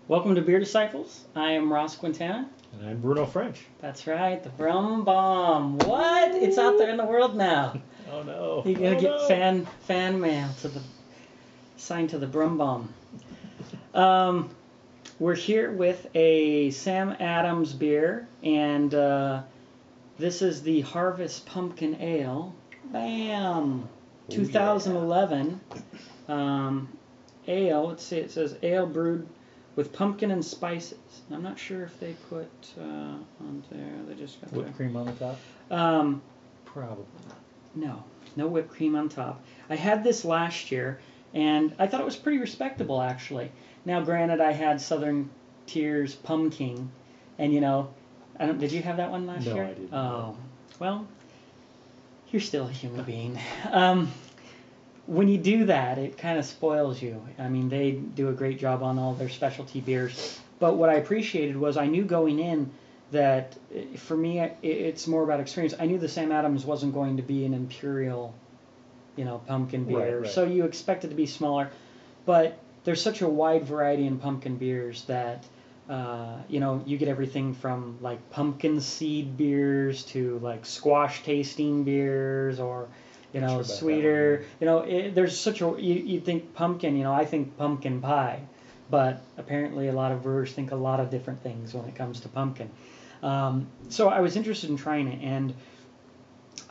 Welcome to Beer Disciples. I am Ross Quintana. And I'm Bruno French. That's right, the Brum Bomb. What? It's out there in the world now. Oh no. You're gonna get fan mail to the signed to the Brum Bomb. We're here with a Sam Adams beer, and this is the Harvest Pumpkin Ale. Bam! 2011 ale. Let's see. It says ale brewed with pumpkin and spices. I'm not sure if they put on there. They just got whipped cream on the top. Probably. No whipped cream on top. I had this last year, and I thought it was pretty respectable, actually. Now, granted, I had Southern Tier's Pumpkin, and did you have that one last year? No, I didn't. Oh, well, you're still a human being. When you do that, it kind of spoils you. I mean, they do a great job on all their specialty beers. But what I appreciated was I knew going in that, for me, it's more about experience. I knew the Sam Adams wasn't going to be an imperial, pumpkin beer. Right. So you expect it to be smaller. But there's such a wide variety in pumpkin beers that, you get everything from, like, pumpkin seed beers to, like, squash tasting beers or... sweeter. There's such a you think pumpkin. I think pumpkin pie, but apparently a lot of brewers think a lot of different things when it comes to pumpkin. So I was interested in trying it, and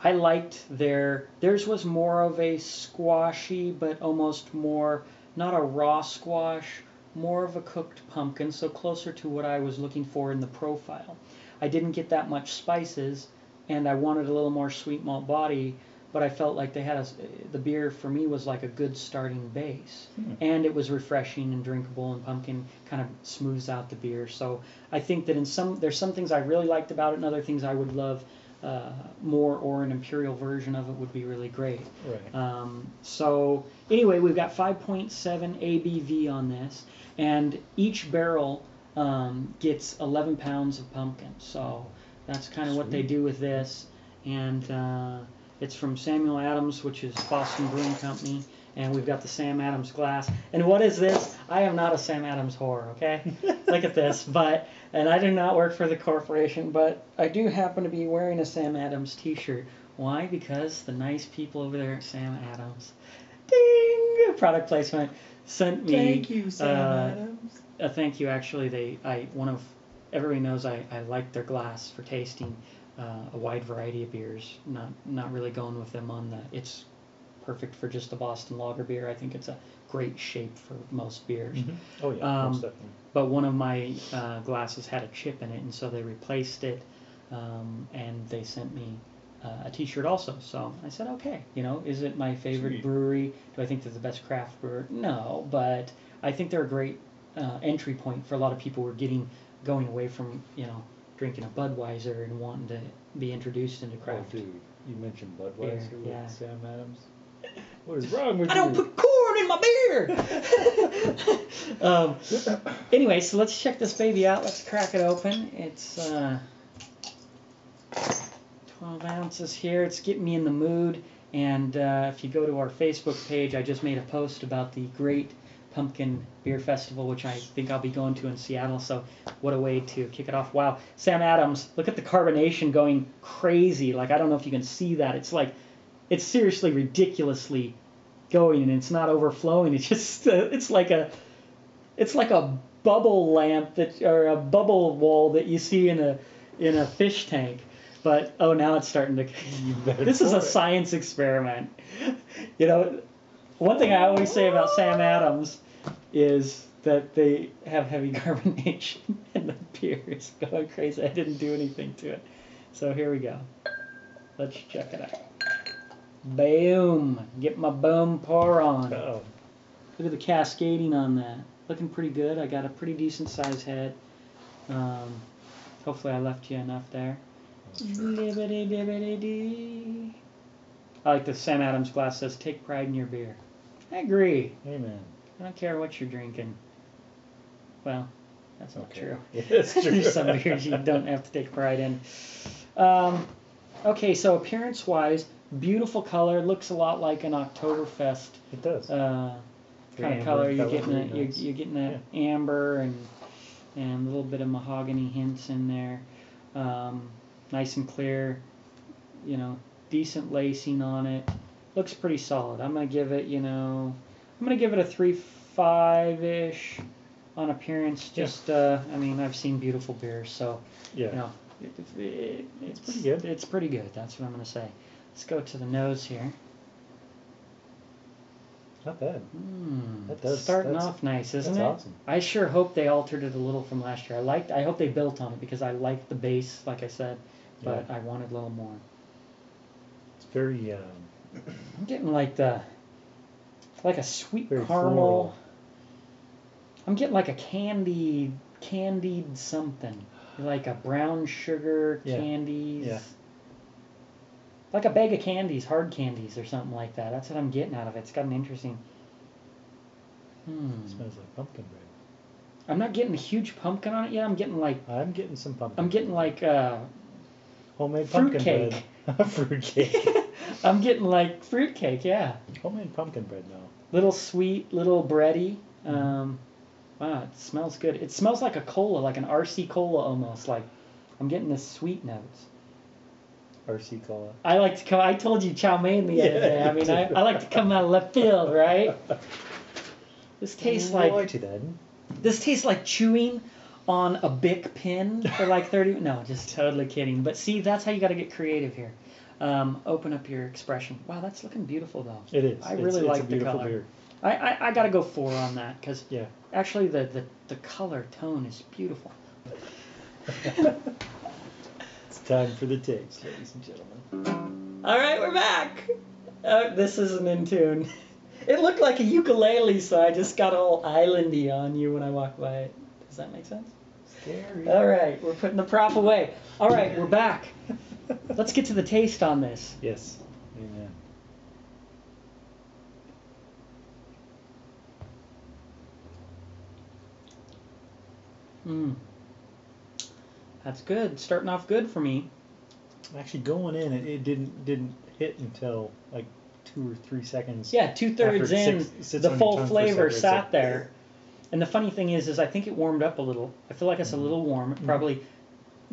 I liked theirs was more of a squashy, but almost more not a raw squash, more of a cooked pumpkin, so closer to what I was looking for in the profile. I didn't get that much spices, and I wanted a little more sweet malt body. But I felt like the beer for me was like a good starting base, and it was refreshing and drinkable, and pumpkin kind of smooths out the beer. So I think that there's some things I really liked about it, and other things I would love more, or an imperial version of it would be really great. Right. So anyway, we've got 5.7 ABV on this, and each barrel gets 11 pounds of pumpkin. So that's kind of what they do with this, and. It's from Samuel Adams, which is Boston Brewing Company, and we've got the Sam Adams glass. And what is this? I am not a Sam Adams whore, okay? Look at this. And I do not work for the corporation, but I do happen to be wearing a Sam Adams t-shirt. Why? Because the nice people over there at Sam Adams, ding, product placement, sent me. Thank you, Sam Adams. A thank you, actually. Everybody knows I like their glass for tasting. A wide variety of beers, not really going with them on it's perfect for just a Boston lager beer. I think it's a great shape for most beers. Mm-hmm. Oh yeah, most definitely. But one of my glasses had a chip in it, and so they replaced it, and they sent me a t-shirt also. So I said, okay, is it my favorite brewery? Do I think they're the best craft brewer? No, but I think they're a great entry point for a lot of people who are going away from, drinking a Budweiser and wanting to be introduced into craft. Oh, dude, you mentioned Budweiser with Sam Adams. What is wrong with you? I don't put corn in my beer! Anyway, so let's check this baby out. Let's crack it open. It's 12 ounces here. It's getting me in the mood. And if you go to our Facebook page, I just made a post about the Great Pumpkin Beer Festival, which I think I'll be going to in Seattle, so what a way to kick it off. Wow, Sam Adams, look at the carbonation going crazy. Like, I don't know if you can see that. It's seriously ridiculously going, and it's not overflowing. It's just, it's like a bubble lamp or a bubble wall that you see in a fish tank. But, oh, now it's starting to, this is a science experiment. One thing I always say about Sam Adams is that they have heavy carbonation, and the beer is going crazy. I didn't do anything to it. So here we go. Let's check it out. Boom. Get my boom pour on. Uh-oh. Look at the cascading on that. Looking pretty good. I got a pretty decent size head. Hopefully I left you enough there. Libbity-dibbity-dee. I like the Sam Adams glass says, take pride in your beer. I agree. Amen. I don't care what you're drinking. Well, that's not true. Yeah, that's true. There's some beers you don't have to take pride in. Okay, so appearance-wise, beautiful color. Looks a lot like an Oktoberfest. It does. Kind of color. You're getting that amber, and and a little bit of mahogany hints in there. Nice and clear, you know, decent lacing on it. Looks pretty solid. I'm gonna give it, I'm gonna give it a 3.5-ish on appearance. Just, I mean, I've seen beautiful beers, so Yeah. It's pretty good. It's pretty good. That's what I'm gonna say. Let's go to the nose here. Not bad. That's starting off nice, isn't it? That's awesome. I sure hope they altered it a little from last year. I hope they built on it because I liked the base, like I said, but I wanted a little more. It's very. I'm getting like a sweet caramel. Floral. I'm getting like a candied something, like a brown sugar candies. Yeah. Like a bag of candies, hard candies or something like that. That's what I'm getting out of it. It's got an interesting. It smells like pumpkin bread. I'm not getting a huge pumpkin on it yet. I'm getting some pumpkin. I'm getting like homemade fruit pumpkin cake. bread. Fruit cake. I'm getting like fruit cake, yeah. Homemade pumpkin bread now. Little sweet, little bready. Wow, it smells good. It smells like a cola, like an RC cola almost. Like I'm getting this sweet notes. RC cola. I like to come. I told you chow mein the other day. I mean, I like to come out of left field, right? This tastes like chewing on a Bic pen for like 30. No, just totally kidding. But see, that's how you got to get creative here. Open up your expression. Wow, that's looking beautiful though. It is. I really like the color. Beer. I got to go 4 on that because actually the color tone is beautiful. Time for the taste, ladies and gentlemen. All right, we're back. This isn't in tune. It looked like a ukulele, so I just got all islandy on you when I walked by it. Does that make sense? Scary. All right, we're putting the prop away. All right, we're back. Let's get to the taste on this. Yes. Amen. That's good. Starting off good for me. Actually, going in, it didn't hit until like 2 or 3 seconds. Yeah, 2/3 in, the full flavor sat there. And the funny thing is I think it warmed up a little. I feel like it's a little warm. Probably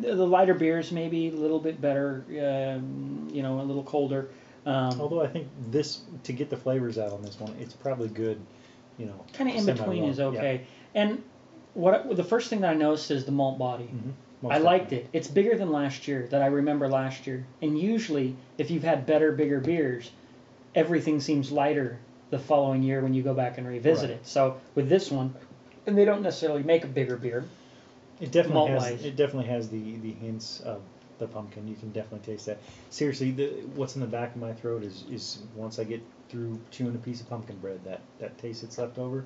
the lighter beers maybe a little bit better. A little colder. Although I think this, to get the flavors out on this one, it's probably good. Kind of in between is okay. Yeah. And the first thing that I noticed is the malt body. I liked it. It's bigger than last year, that I remember last year. And usually, if you've had bigger beers, everything seems lighter the following year when you go back and revisit it. So with this one, and they don't necessarily make a bigger beer. It definitely has the hints of the pumpkin. You can definitely taste that. Seriously, what's in the back of my throat is once I get through chewing a piece of pumpkin bread, that taste that's left over,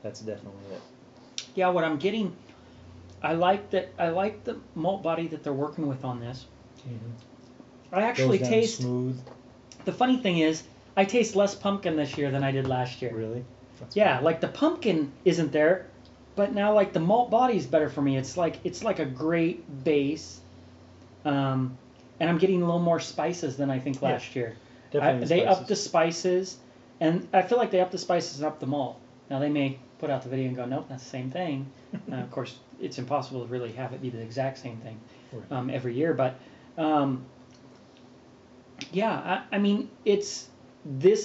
that's definitely it. Yeah, what I'm getting... I like the malt body that they're working with on this. I actually taste smooth. The funny thing is, I taste less pumpkin this year than I did last year. Really? That's like the pumpkin isn't there, but now like the malt body is better for me. It's like a great base, and I'm getting a little more spices than I think last year. Definitely they upped the spices, and I feel like they upped the spices and upped the malt. Now they may put out the video and go, nope, that's the same thing. Of course, it's impossible to really have it be the exact same thing every year. But I mean, this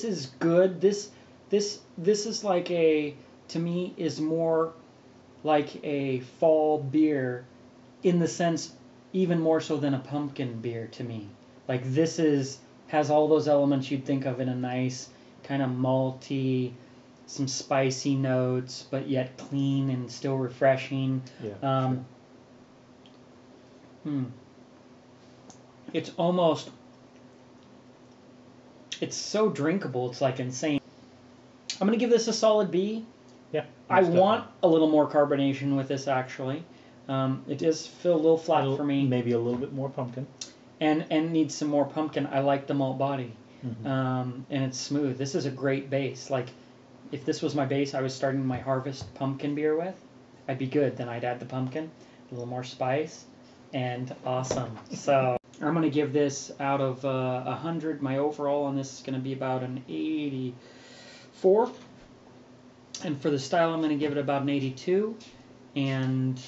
is good. This is like to me is more like a fall beer, in the sense even more so than a pumpkin beer to me. Like this has all those elements you'd think of in a nice kind of malty, some spicy notes, but yet clean and still refreshing. It's so drinkable, it's like insane. I'm going to give this a solid B. Yeah. I want a little more carbonation with this, actually. It does feel a little flat for me. Maybe a little bit more pumpkin. And needs some more pumpkin. I like the malt body. And it's smooth. This is a great base. Like, if this was my base I was starting my harvest pumpkin beer with, I'd be good. Then I'd add the pumpkin, a little more spice, and awesome. So I'm going to give this out of 100. My overall on this is going to be about an 84. And for the style, I'm going to give it about an 82. and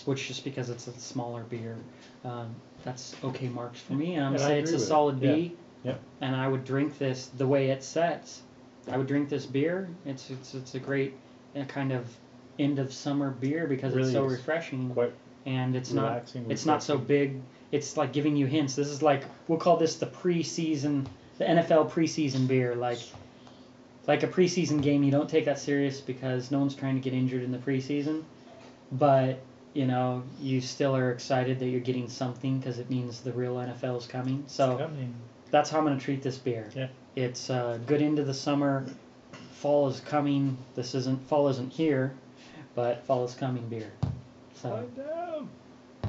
which just because it's a smaller beer, that's okay marks for me. And I'm going to say it's a solid B. Yeah. And I would drink this the way it sets. I would drink this beer. It's a great kind of end of summer beer because really it's so refreshing. Quite and it's relaxing, not so big. It's like giving you hints. This is like, we'll call this the NFL preseason beer. Like a preseason game, you don't take that serious because no one's trying to get injured in the preseason. But, you still are excited that you're getting something because it means the real NFL is coming. So that's how I'm going to treat this beer. Yeah. It's good into the summer. Fall is coming. Fall isn't here, but fall is coming beer. So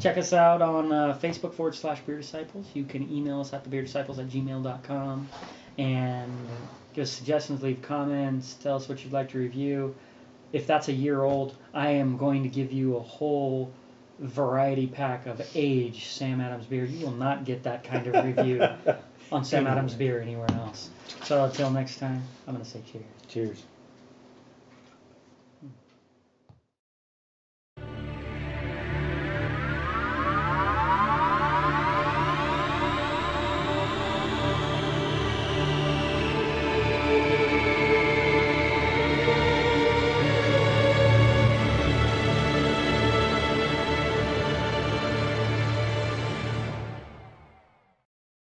check us out on Facebook /BeerDisciples. You can email us at BeerDisciples@gmail.com and give us suggestions, leave comments, tell us what you'd like to review. If that's a year old, I am going to give you a whole variety pack of aged Sam Adams beer. You will not get that kind of review on Sam Adams beer anywhere else. So until next time, I'm going to say cheers. Cheers.